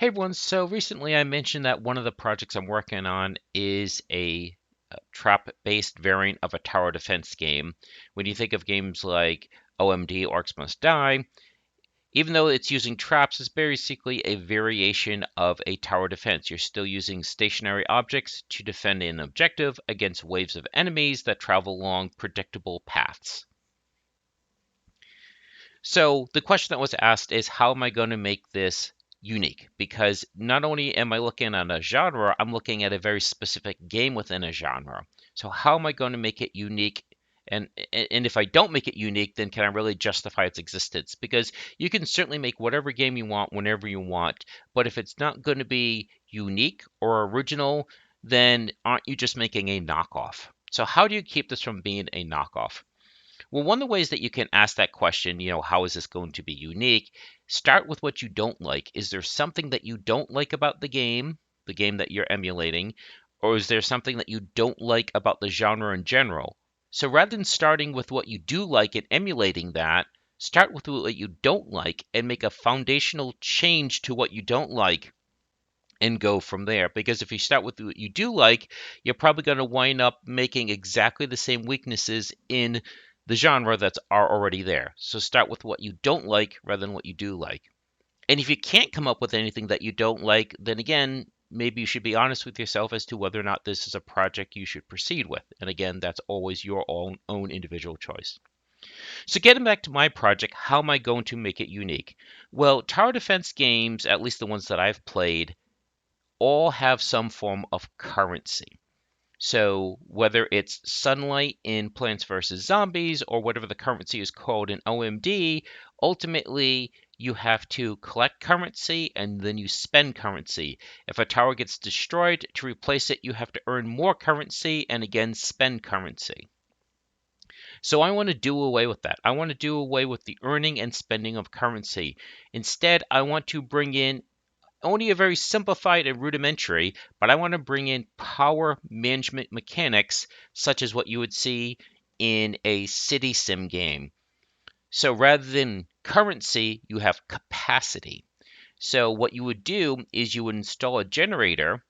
Hey everyone, so recently I mentioned that one of the projects I'm working on is a trap-based variant of a tower defense game. When you think of games like OMD, Orcs Must Die, even though it's using traps, it's basically a variation of a tower defense. You're still using stationary objects to defend an objective against waves of enemies that travel along predictable paths. So the question that was asked is, how am I going to make this unique? Because not only am I looking at a genre, I'm looking at a very specific game within a genre. So how am I going to make it unique? And if I don't make it unique, then can I really justify its existence? Because you can certainly make whatever game you want whenever you want, but if it's not going to be unique or original, then aren't you just making a knockoff? So how do you keep this from being a knockoff? Well, one of the ways that you can ask that question, how is this going to be unique? Start with what you don't like. Is there something that you don't like about the game that you're emulating, or is there something that you don't like about the genre in general? So rather than starting with what you do like and emulating that, start with what you don't like and make a foundational change to what you don't like and go from there. Because if you start with what you do like, you're probably going to wind up making exactly the same weaknesses in the genre that's are already there. So start with what you don't like rather than what you do like. And if you can't come up with anything that you don't like, then again, maybe you should be honest with yourself as to whether or not this is a project you should proceed with. And again, that's always your own individual choice. So getting back to my project, how am I going to make it unique? Well, tower defense games, at least the ones that I've played, all have some form of currency. So whether it's sunlight in Plants vs. Zombies or whatever the currency is called in OMD, ultimately you have to collect currency and then you spend currency. If a tower gets destroyed, to replace it, you have to earn more currency and again spend currency. So I want to do away with that. I want to do away with the earning and spending of currency. Instead, I want to bring in only a very simplified and rudimentary, but I want to bring in power management mechanics such as what you would see in a city sim game. So rather than currency, you have capacity. So what you would do is you would install a generator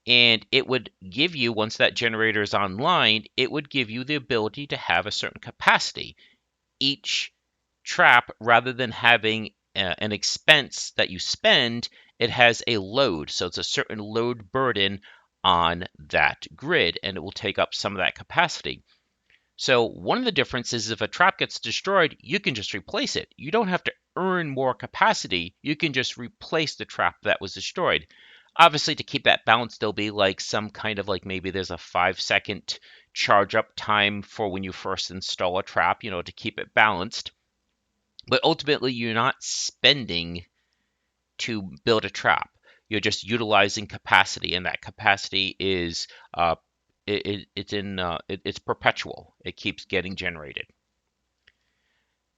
and it would give you, once that generator is online, it would give you the ability to have a certain capacity. Each trap, rather than having an expense that you spend, it has a load. So it's a certain load burden on that grid, and it will take up some of that capacity. So one of the differences is if a trap gets destroyed, you can just replace it. You don't have to earn more capacity. You can just replace the trap that was destroyed. Obviously, to keep that balance, there'll be like some kind of like maybe there's a 5 second charge up time for when you first install a trap, to keep it balanced. But ultimately, you're not spending to build a trap. You're just utilizing capacity, and that capacity is it's perpetual. It keeps getting generated.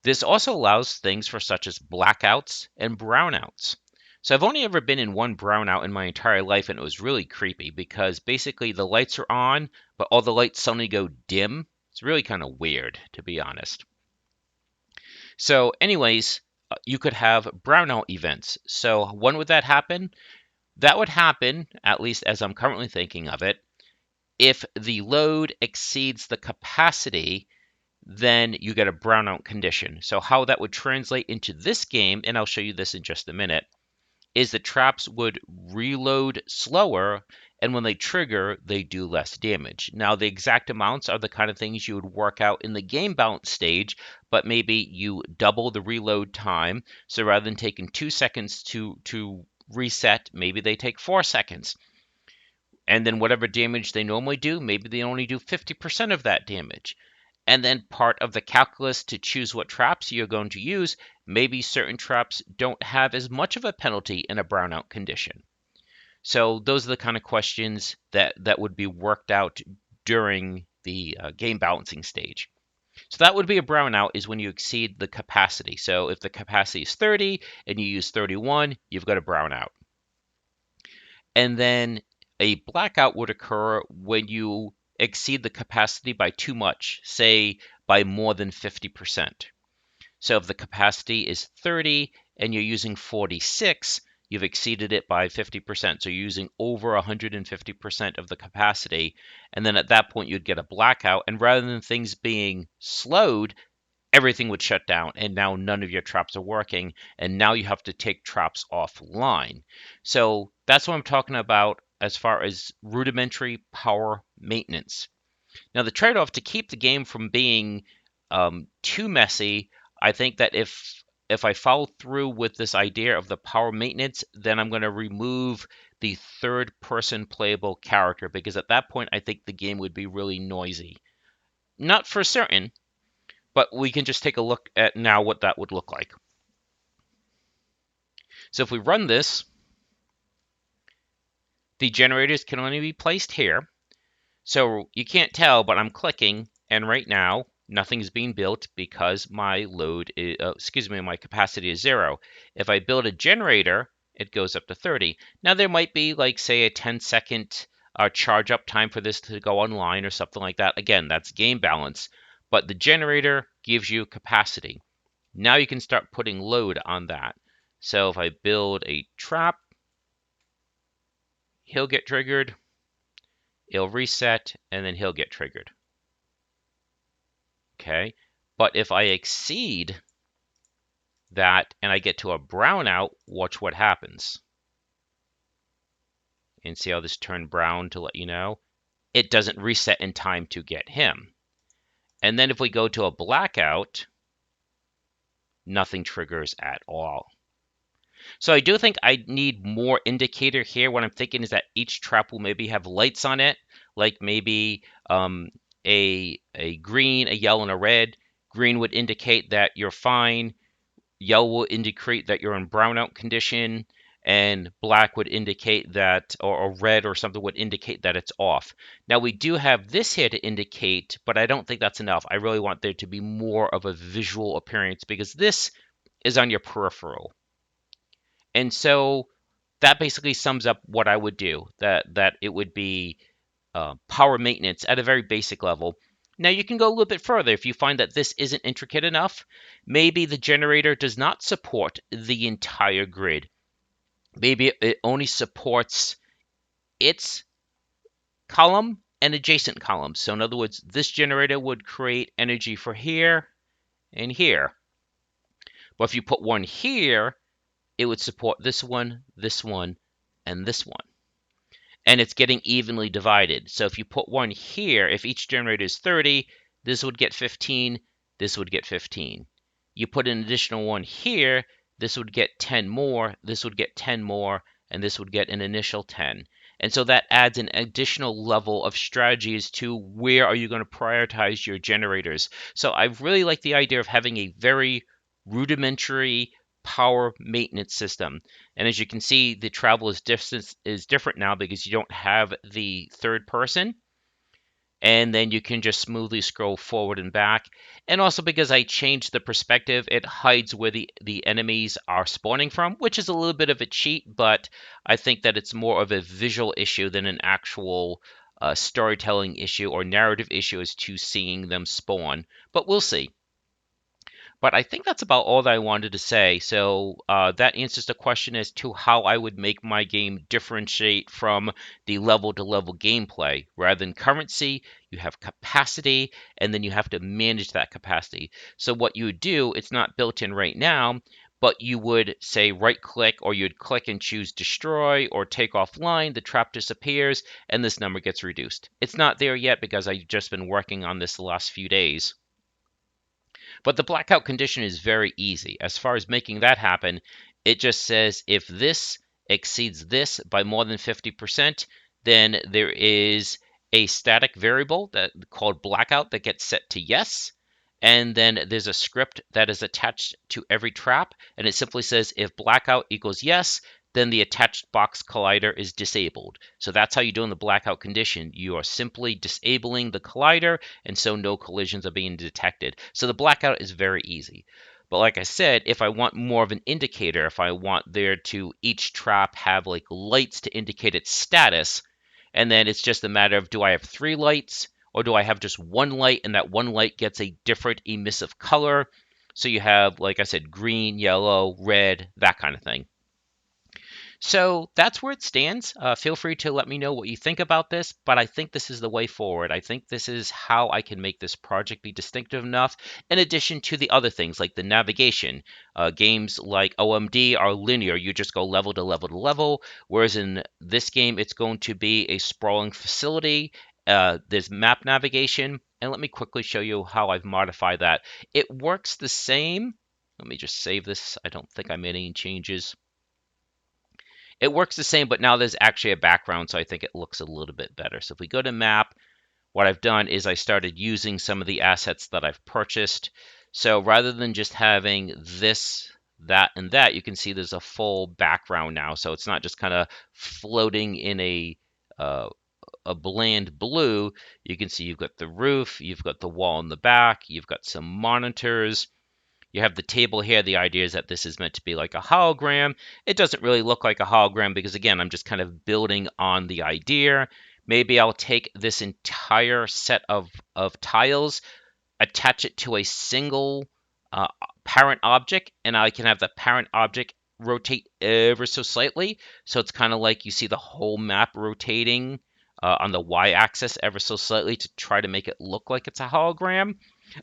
This also allows things for such as blackouts and brownouts. So I've only ever been in one brownout in my entire life, and it was really creepy because basically the lights are on, but all the lights suddenly go dim. It's really kind of weird, to be honest. So, anyways, you could have brownout events. So, when would that happen? That would happen, at least as I'm currently thinking of it, if the load exceeds the capacity, then you get a brownout condition. So, how that would translate into this game, and I'll show you this in just a minute, is the traps would reload slower, and when they trigger, they do less damage. Now, the exact amounts are the kind of things you would work out in the game balance stage, but maybe you double the reload time. So rather than taking 2 seconds to reset, maybe they take 4 seconds. And then whatever damage they normally do, maybe they only do 50% of that damage. And then part of the calculus to choose what traps you're going to use, maybe certain traps don't have as much of a penalty in a brownout condition. So those are the kind of questions that would be worked out during the game balancing stage. So that would be a brownout is when you exceed the capacity. So if the capacity is 30 and you use 31, you've got a brownout. And then a blackout would occur when you exceed the capacity by too much, say by more than 50%. So if the capacity is 30 and you're using 46, you've exceeded it by 50%. So you're using over 150% of the capacity. And then at that point, you'd get a blackout. And rather than things being slowed, everything would shut down. And now none of your traps are working. And now you have to take traps offline. So that's what I'm talking about as far as rudimentary power maintenance. Now, the trade off to keep the game from being too messy, I think that if I follow through with this idea of the power maintenance, then I'm going to remove the third person playable character because at that point I think the game would be really noisy. Not for certain, but we can just take a look at now what that would look like. So if we run this, the generators can only be placed here. So you can't tell, but I'm clicking, and right now nothing is being built because my my capacity is 0. If I build a generator, it goes up to 30. Now there might be like say a 10-second charge up time for this to go online or something like that. Again, that's game balance, but the generator gives you capacity. Now you can start putting load on that. So if I build a trap, he'll get triggered. It'll reset, and then he'll get triggered. Okay, but if I exceed that and I get to a brownout, watch what happens. And see how this turned brown to let you know? It doesn't reset in time to get him. And then if we go to a blackout, nothing triggers at all. So I do think I need more indicator here. What I'm thinking is that each trap will maybe have lights on it, like maybe a green, a yellow, and a red. Green would indicate that you're fine. Yellow will indicate that you're in brownout condition, and black would indicate that, or red or something would indicate that it's off. Now we do have this here to indicate, but I don't think that's enough. I really want there to be more of a visual appearance because this is on your peripheral. And so that basically sums up what I would do, that it would be power maintenance at a very basic level. Now you can go a little bit further if you find that this isn't intricate enough. Maybe the generator does not support the entire grid. Maybe it only supports its column and adjacent columns. So in other words, this generator would create energy for here and here. But if you put one here, it would support this one, and this one. And it's getting evenly divided. So if you put one here, if each generator is 30, this would get 15, this would get 15. You put an additional one here, this would get 10 more, this would get 10 more, and this would get an initial 10. And so that adds an additional level of strategy as to where are you going to prioritize your generators. So I really like the idea of having a very rudimentary power maintenance system. And as you can see, the travel distance is different now because you don't have the third person. And then you can just smoothly scroll forward and back. And also because I changed the perspective, it hides where the enemies are spawning from, which is a little bit of a cheat, but I think that it's more of a visual issue than an actual storytelling issue or narrative issue as to seeing them spawn. But we'll see. But I think that's about all that I wanted to say. So that answers the question as to how I would make my game differentiate from the level-to-level gameplay. Rather than currency, you have capacity, and then you have to manage that capacity. So what you would do, it's not built in right now, but you would say right-click, or you'd click and choose destroy or take offline, the trap disappears, and this number gets reduced. It's not there yet because I've just been working on this the last few days. But the blackout condition is very easy. As far as making that happen, it just says if this exceeds this by more than 50%, then there is a static variable called blackout that gets set to yes. And then there's a script that is attached to every trap. And it simply says if blackout equals yes, then the attached box collider is disabled. So that's how you do in the blackout condition. You are simply disabling the collider, and so no collisions are being detected. So the blackout is very easy. But like I said, if I want more of an indicator, if I want there to each trap have like lights to indicate its status, and then it's just a matter of do I have 3 lights or do I have just 1 light and that 1 light gets a different emissive color? So you have, like I said, green, yellow, red, that kind of thing. So that's where it stands. Feel free to let me know what you think about this, but I think this is the way forward. I think this is how I can make this project be distinctive enough, in addition to the other things like the navigation. Games like OMD are linear, you just go level to level to level, whereas in this game, it's going to be a sprawling facility. There's map navigation, and let me quickly show you how I've modified that. It works the same. Let me just save this. I don't think I made any changes. It works the same, but now there's actually a background, so I think it looks a little bit better. So if we go to map, what I've done is I started using some of the assets that I've purchased. So rather than just having this, that, and that, you can see there's a full background now. So it's not just kind of floating in uh, a bland blue. You can see you've got the roof, you've got the wall in the back, you've got some monitors, you have the table here. The idea is that this is meant to be like a hologram. It doesn't really look like a hologram because, again, I'm just kind of building on the idea. Maybe I'll take this entire set of tiles, attach it to a single uh, parent object, and I can have the parent object rotate ever so slightly. So it's kind of like you see the whole map rotating on the y-axis ever so slightly to try to make it look like it's a hologram.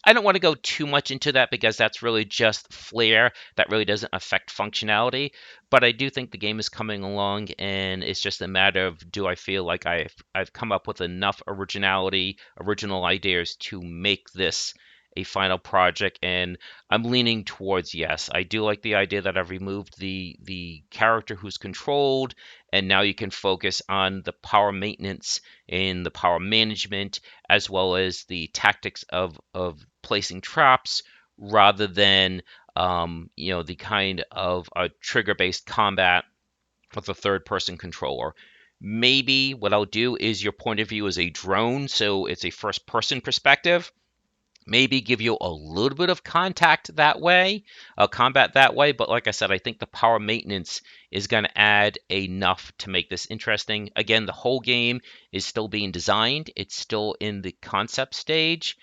I don't want to go too much into that because that's really just flair. That really doesn't affect functionality. But I do think the game is coming along, and it's just a matter of, do I feel like I've come up with enough originality, original ideas to make this a final project, and I'm leaning towards yes. I do like the idea that I've removed the character who's controlled, and now you can focus on the power maintenance and the power management, as well as the tactics of placing traps, rather than the kind of a trigger-based combat with a third-person controller. Maybe what I'll do is your point of view is a drone, so it's a first-person perspective. Maybe give you a little bit of contact that way, combat that way. But like I said, I think the power maintenance is going to add enough to make this interesting. Again, the whole game is still being designed. It's still in the concept stage.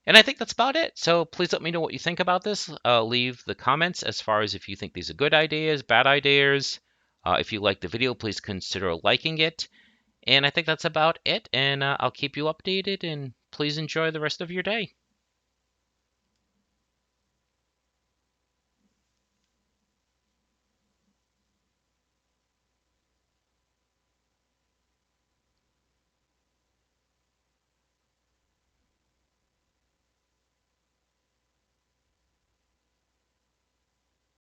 And I think that's about it. So please let me know what you think about this. Leave the comments as far as if you think these are good ideas, bad ideas. If you like the video, please consider liking it. And I think that's about it. And I'll keep you updated. And please enjoy the rest of your day.